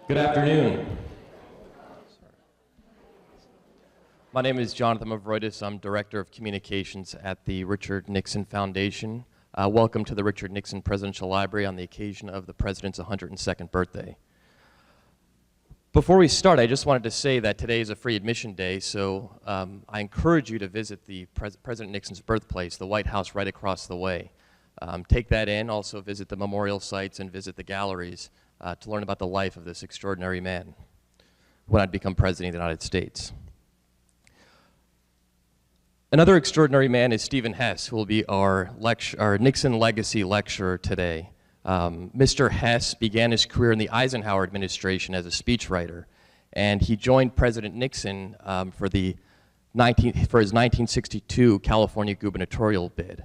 Good afternoon. My name is Jonathan Mavroidis. I'm Director of Communications at the Richard Nixon Foundation. Welcome to the Richard Nixon Presidential Library on the occasion of the President's 102nd birthday. Before we start, I just wanted to say that today is a free admission day, so I encourage you to visit the President Nixon's birthplace, the White House right across the way. Take that in, also visit the memorial sites and visit the galleries to learn about the life of this extraordinary man when I'd become President of the United States. Another extraordinary man is Stephen Hess, who will be our Nixon Legacy lecturer today. Mr. Hess began his career in the Eisenhower administration as a speechwriter, and he joined President Nixon for his 1962 California gubernatorial bid.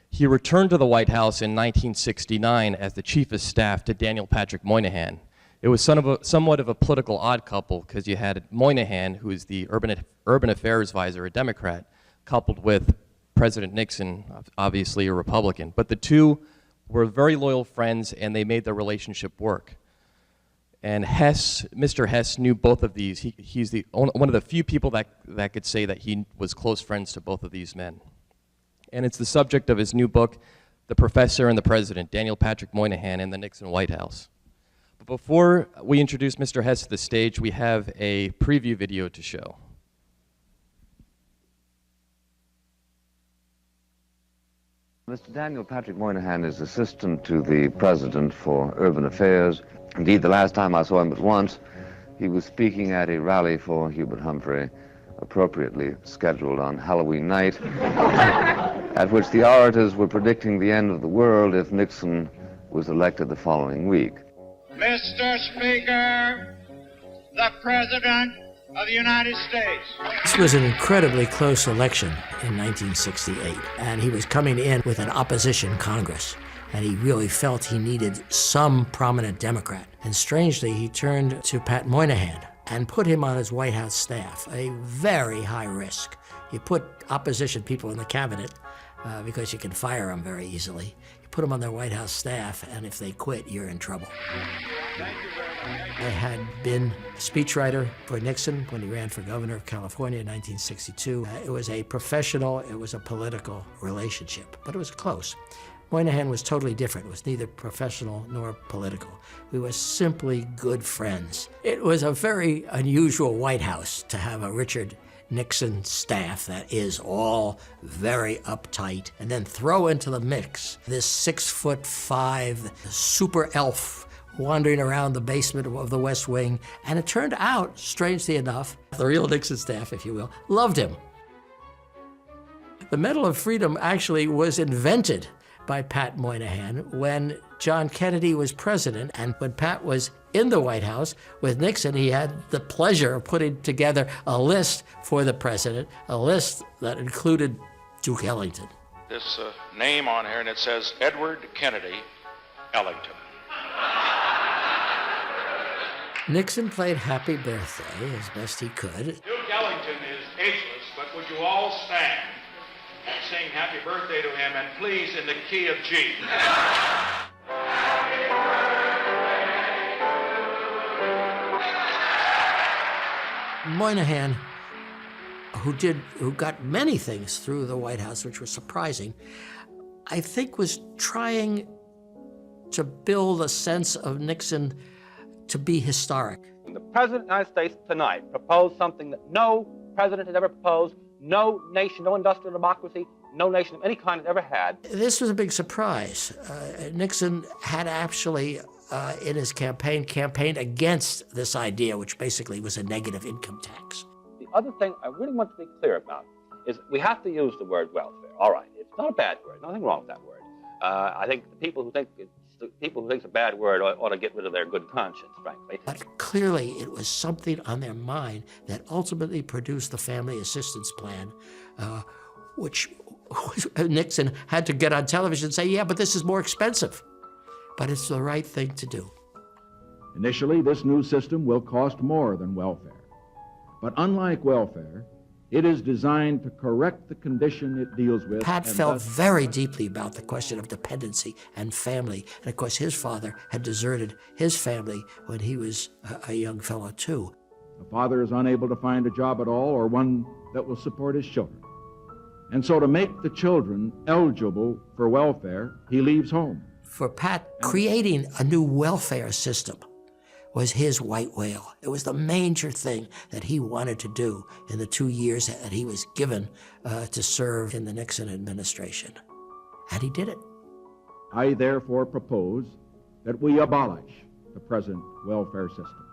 He returned to the White House in 1969 as the chief of staff to Daniel Patrick Moynihan. It was somewhat of a political odd couple because you had Moynihan, who is the urban affairs advisor, a Democrat, coupled with President Nixon, obviously a Republican. But the two were very loyal friends, and they made their relationship work. And Mr. Hess knew both of these. He's one of the few people that could say that he was close friends to both of these men. And it's the subject of his new book, The Professor and the President, Daniel Patrick Moynihan and the Nixon White House. But before we introduce Mr. Hess to the stage, we have a preview video to show. Mr. Daniel Patrick Moynihan is assistant to the President for Urban Affairs. Indeed, the last time I saw him but once, he was speaking at a rally for Hubert Humphrey, appropriately scheduled on Halloween night, at which the orators were predicting the end of the world if Nixon was elected the following week. Mr. Speaker, the President of the United States. This was an incredibly close election in 1968, and he was coming in with an opposition Congress, and he really felt he needed some prominent Democrat. And strangely, he turned to Pat Moynihan and put him on his White House staff, a very high risk. You put opposition people in the cabinet because you can fire them very easily. You put them on their White House staff, and if they quit, you're in trouble. I had been a speechwriter for Nixon when he ran for governor of California in 1962. It was a professional, it was a political relationship, but it was close. Moynihan was totally different. It was neither professional nor political. We were simply good friends. It was a very unusual White House to have a Richard Nixon staff that is all very uptight, and then throw into the mix this 6'5" super elf wandering around the basement of the West Wing. And it turned out, strangely enough, the real Nixon staff, if you will, loved him. The Medal of Freedom actually was invented by Pat Moynihan when John Kennedy was president, and when Pat was in the White House with Nixon, he had the pleasure of putting together a list for the president, a list that included Duke Ellington. This name on here, and it says Edward Kennedy Ellington. Nixon played Happy Birthday as best he could. Duke Ellington is ageless, but would you all stand and sing happy birthday to him, and please in the key of G. Moynihan, who got many things through the White House, which was surprising, I think was trying to build a sense of Nixon to be historic. The President of the United States tonight proposed something that no president has ever proposed, no nation, no industrial democracy, no nation of any kind has ever had. This was a big surprise. Nixon had actually, in his campaigned against this idea, which basically was a negative income tax. The other thing I really want to be clear about is we have to use the word welfare. All right, it's not a bad word, nothing wrong with that word. I think the people who think it's a bad word ought to get rid of their good conscience, frankly. But clearly it was something on their mind that ultimately produced the Family Assistance Plan, which Nixon had to get on television and say, yeah, but this is more expensive. But it's the right thing to do. Initially, this new system will cost more than welfare. But unlike welfare, It is designed to correct the condition it deals with. Pat and felt thus very deeply about the question of dependency and family. And of course, his father had deserted his family when he was a young fellow, too. the father is unable to find a job at all or one that will support his children. And so to make the children eligible for welfare, he leaves home. For Pat, creating a new welfare system was his white whale. It was the major thing that he wanted to do in the 2 years that he was given to serve in the Nixon administration. And he did it. I therefore propose that we abolish the present welfare system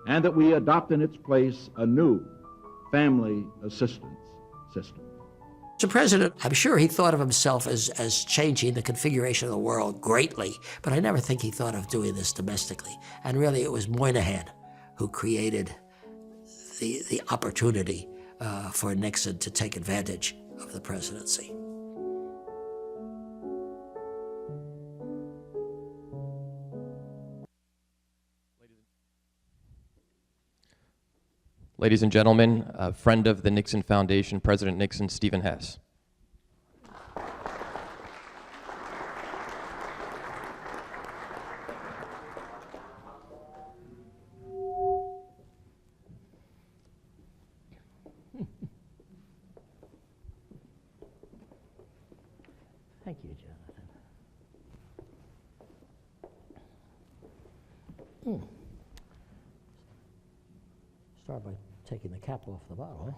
and that we adopt in its place a new family assistance system. Mr. President, I'm sure he thought of himself as changing the configuration of the world greatly, but I never think he thought of doing this domestically. And really, it was Moynihan who created the opportunity for Nixon to take advantage of the presidency. Ladies and gentlemen, a friend of the Nixon Foundation, President Nixon, Stephen Hess. Thank you, Jonathan. Start by taking the cap off the bottle.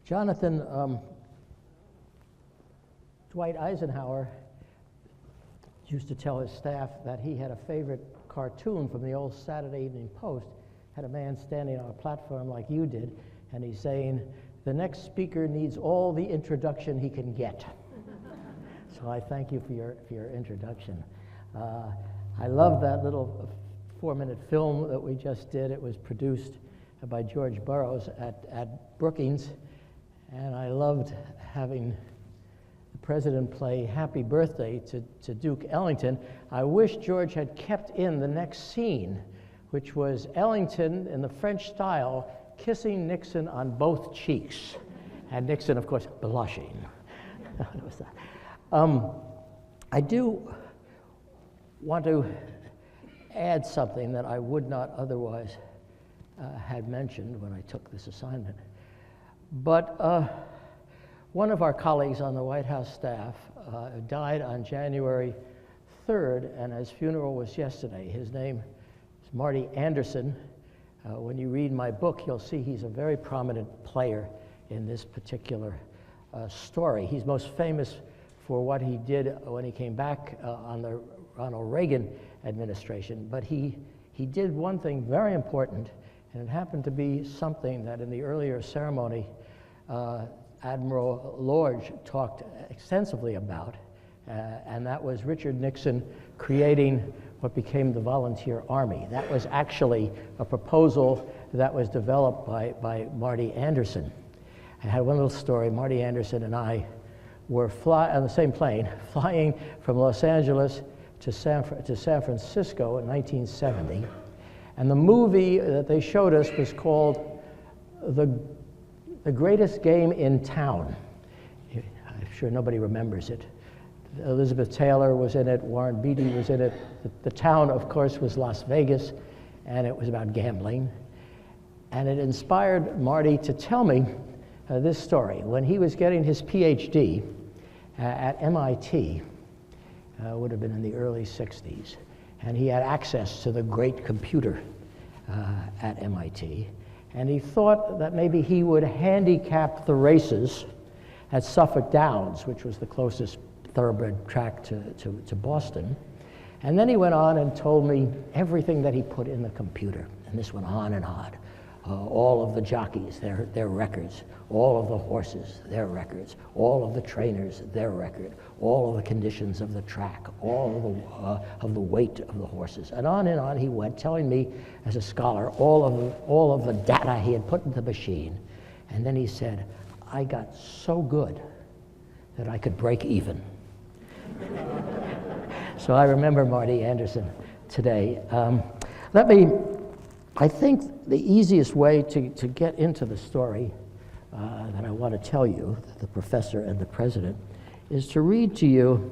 Jonathan, Dwight Eisenhower used to tell his staff that he had a favorite cartoon from the old Saturday Evening Post. Had a man standing on a platform like you did, and he's saying, "The next speaker needs all the introduction he can get." So I thank you for your introduction. I love that little 4-minute film that we just did. It was produced by George Burroughs at Brookings, and I loved having the president play Happy Birthday to Duke Ellington. I wish George had kept in the next scene, which was Ellington in the French style kissing Nixon on both cheeks, and Nixon, of course, blushing. That was that. I do want to add something that I would not otherwise had mentioned when I took this assignment. But one of our colleagues on the White House staff died on January 3rd, and his funeral was yesterday. His name is Marty Anderson. When you read my book, you'll see he's a very prominent player in this particular story. He's most famous for what he did when he came back on the Ronald Reagan administration, but he did one thing very important, and it happened to be something that in the earlier ceremony Admiral Lorge talked extensively about, and that was Richard Nixon creating what became the Volunteer Army. That was actually a proposal that was developed by Marty Anderson. I had one little story. Marty Anderson and I were on the same plane, flying from Los Angeles to San Francisco in 1970. And the movie that they showed us was called The Greatest Game in Town. I'm sure nobody remembers it. Elizabeth Taylor was in it, Warren Beatty was in it. The town, of course, was Las Vegas, and it was about gambling. And it inspired Marty to tell me this story. When he was getting his PhD at MIT, would have been in the early 60s, and he had access to the great computer at MIT, and he thought that maybe he would handicap the races at Suffolk Downs, which was the closest thoroughbred track to Boston. And then he went on and told me everything that he put in the computer, and this went on and on. All of the jockeys, their records, all of the horses, their records, all of the trainers, their record, all of the conditions of the track, all of the weight of the horses, and on he went, telling me as a scholar all of the data he had put into the machine. And then he said, I got so good that I could break even. So I remember Marty Anderson today. Let me I think the easiest way to get into the story that I want to tell you, the professor and the president, is to read to you